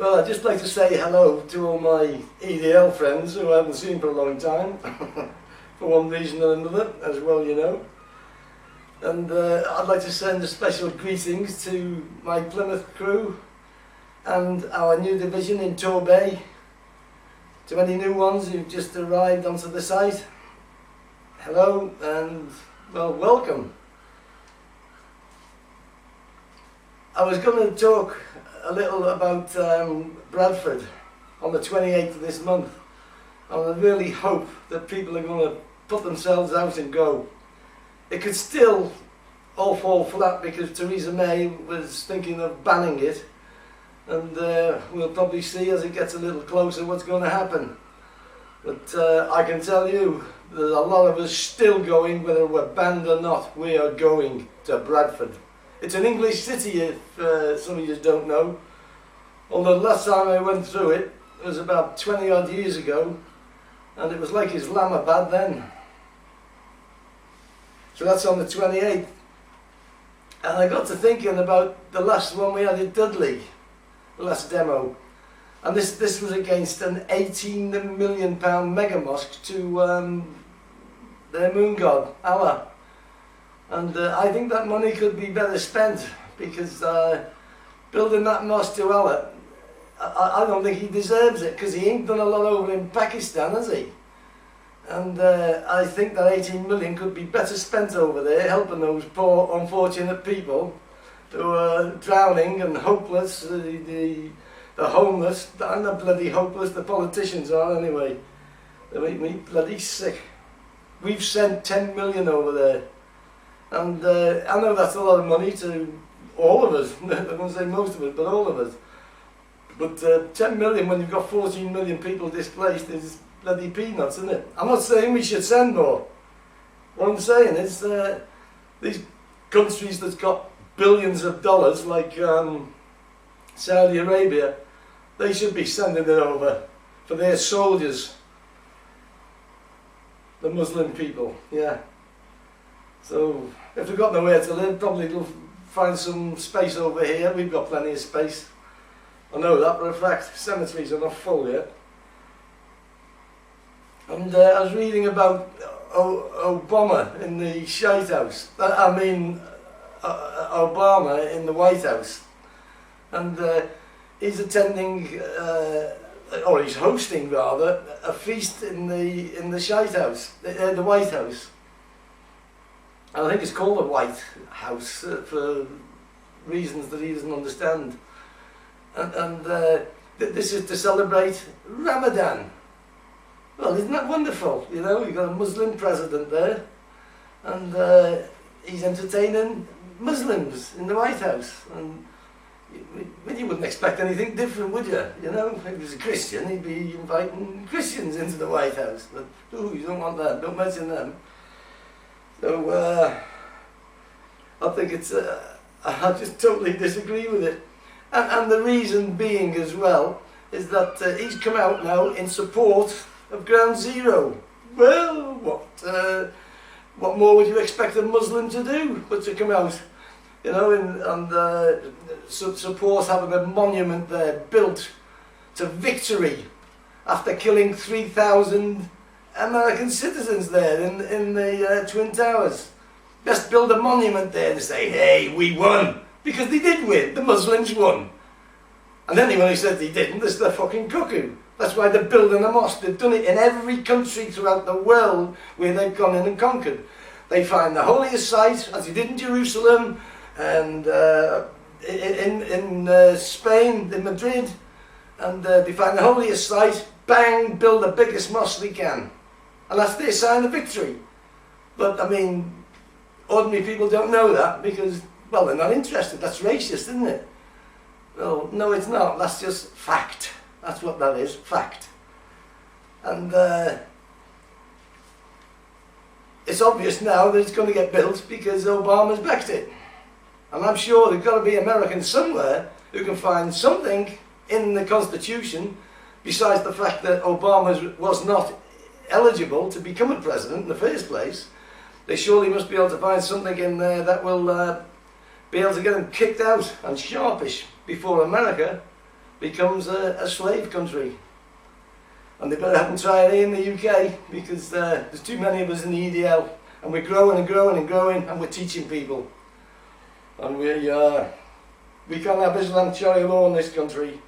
Well, I'd just like to say hello to all my EDL friends who I haven't seen for a long time, for one reason or another, as well you know. And I'd like to send a special greetings to my Plymouth crew and our new division in Torbay. To any new ones who've just arrived onto the site, hello and, well, welcome. I was going to talk a little about Bradford on the 28th of this month, and I really hope that people are going to put themselves out and go. It could still all fall flat because Theresa May was thinking of banning it, and we'll probably see as it gets a little closer what's going to happen. But I can tell you, there's a lot of us still going, whether we're banned or not. We are going to Bradford. It's an English city, if some of you don't know. Although the last time I went through it was about 20 odd years ago, and it was like Islamabad then. So that's on the 28th. And I got to thinking about the last one we had in Dudley, the last demo. And this was against an £18 million mega mosque to their moon god, Allah. And I think that money could be better spent, because building that mosque to Allah, I don't think he deserves it, because he ain't done a lot over in Pakistan, has he? And I think that 18 million could be better spent over there, helping those poor, unfortunate people who are drowning and hopeless, the homeless, and the bloody hopeless, the politicians are anyway. They make me bloody sick. We've sent 10 million over there. And I know that's a lot of money to all of us. I won't say most of us, but all of us. But 10 million when you've got 14 million people displaced is bloody peanuts, isn't it? I'm not saying we should send more. What I'm saying is these countries that's got billions of dollars, like Saudi Arabia, they should be sending it over for their soldiers, the Muslim people, yeah. So if they've got nowhere to live, probably they'll find some space over here. We've got plenty of space. I know that for a fact. Cemeteries are not full yet. And I was reading about Obama in the Shite House. I mean, Obama in the White House. And he's attending, or he's hosting rather, a feast in the Shite House, the White House. I think it's called the White House for reasons that he doesn't understand. And this is to celebrate Ramadan. Well, isn't that wonderful? You know, you've got a Muslim president there, and he's entertaining Muslims in the White House. And you wouldn't expect anything different, would you? You know, if he was a Christian, he'd be inviting Christians into the White House. But, ooh, you don't want that, don't mention them. So, I think it's, I just totally disagree with it. And the reason being as well, is that he's come out now in support of Ground Zero. Well, what more would you expect a Muslim to do but to come out, you know, and support having a monument there built to victory after killing 3,000 American citizens there in the Twin Towers. Let's build a monument there to say, hey, we won. Because they did win, the Muslims won. And anyone who said they didn't, they're fucking cuckoo. That's why they're building a mosque. They've done it in every country throughout the world where they've gone in and conquered. They find the holiest site, as they did in Jerusalem, and in Spain, in Madrid, and they find the holiest site, bang, build the biggest mosque they can. And that's their sign of victory. But, I mean, ordinary people don't know that because, well, they're not interested. That's racist, isn't it? Well, no, it's not. That's just fact. That's what that is, fact. And it's obvious now that it's going to get built because Obama's backed it. And I'm sure there's got to be Americans somewhere who can find something in the Constitution besides the fact that Obama was not eligible to become a president in the first place. They surely must be able to find something in there that will be able to get him kicked out and sharpish before America becomes a slave country. And they better haven't tried it in the UK, because there's too many of us in the EDL, and we're growing and growing and growing, and we're teaching people. And we can't have Islam Sharia law in this country.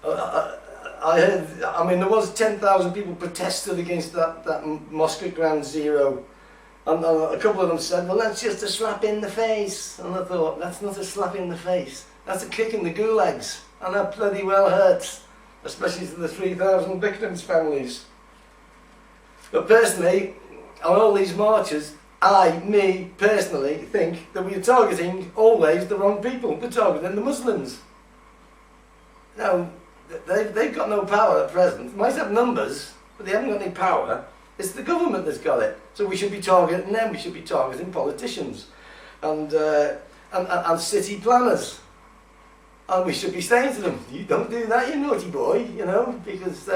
I heard, I mean, there was 10,000 people protested against that mosque at Ground Zero. And a couple of them said, well, that's just a slap in the face. And I thought, that's not a slap in the face. That's a kick in the gulags. And that bloody well hurts, especially to the 3,000 victims' families. But personally, on all these marches, me personally, think that we're targeting always the wrong people. We're targeting the Muslims. Now, they've got no power at present. They might have numbers, but they haven't got any power. It's the government that's got it. So we should be targeting them. We should be targeting politicians and city planners. And we should be saying to them, you don't do that, you naughty boy, you know, because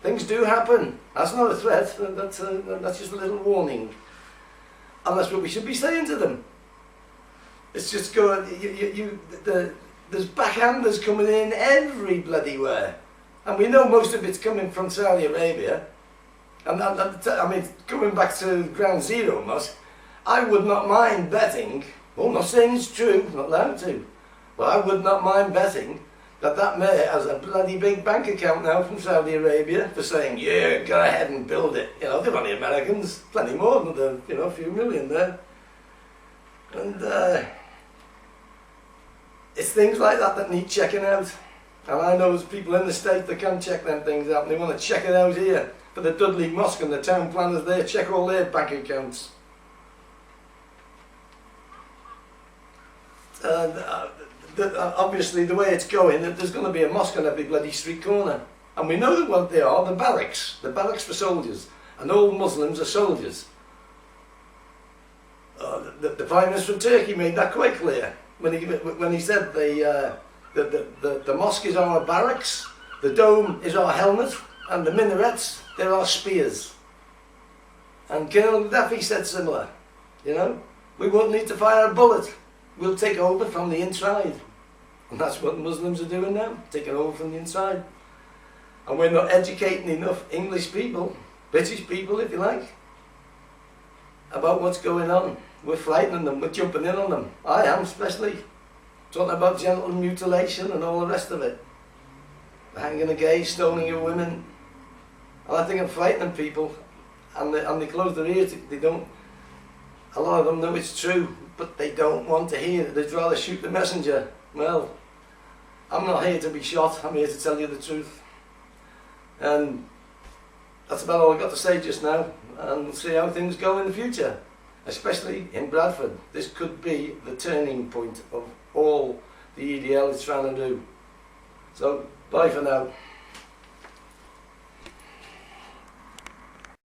things do happen. That's not a threat, that's just a little warning. And that's what we should be saying to them. It's just going, there's backhanders coming in every bloody where. And we know most of it's coming from Saudi Arabia. And I mean, coming back to Ground Zero Mosque, I would not mind betting, well, I'm not saying it's true, I'm not allowed to, but I would not mind betting that mayor has a bloody big bank account now from Saudi Arabia for saying, yeah, go ahead and build it. You know, they're only Americans, plenty more than the, you know, a few million there. And it's things like that need checking out. And I know there's people in the state that can check them things out, and they want to check it out here. For the Dudley Mosque and the town planners there, check all their bank accounts. Obviously, the way it's going, there's going to be a mosque on every bloody street corner. And we know that what they are, the barracks for soldiers. And all Muslims are soldiers. The Prime Minister of Turkey made that quite clear when he said the mosque is our barracks, the dome is our helmet, and the minarets, they're our spears. And Colonel Gaddafi said similar. You know, we won't need to fire a bullet. We'll take over from the inside. And that's what Muslims are doing now, taking over from the inside. And we're not educating enough English people, British people if you like, about what's going on. We're frightening them, we're jumping in on them. I am especially. Talking about genital mutilation and all the rest of it. Hanging a gay, stoning of women. And I think I'm frightening people. And they close their ears, they don't, a lot of them know it's true, but they don't want to hear it. They'd rather shoot the messenger. Well, I'm not here to be shot, I'm here to tell you the truth. And that's about all I've got to say just now, and we'll see how things go in the future, especially in Bradford. This could be the turning point of all the EDL is trying to do. So, bye for now.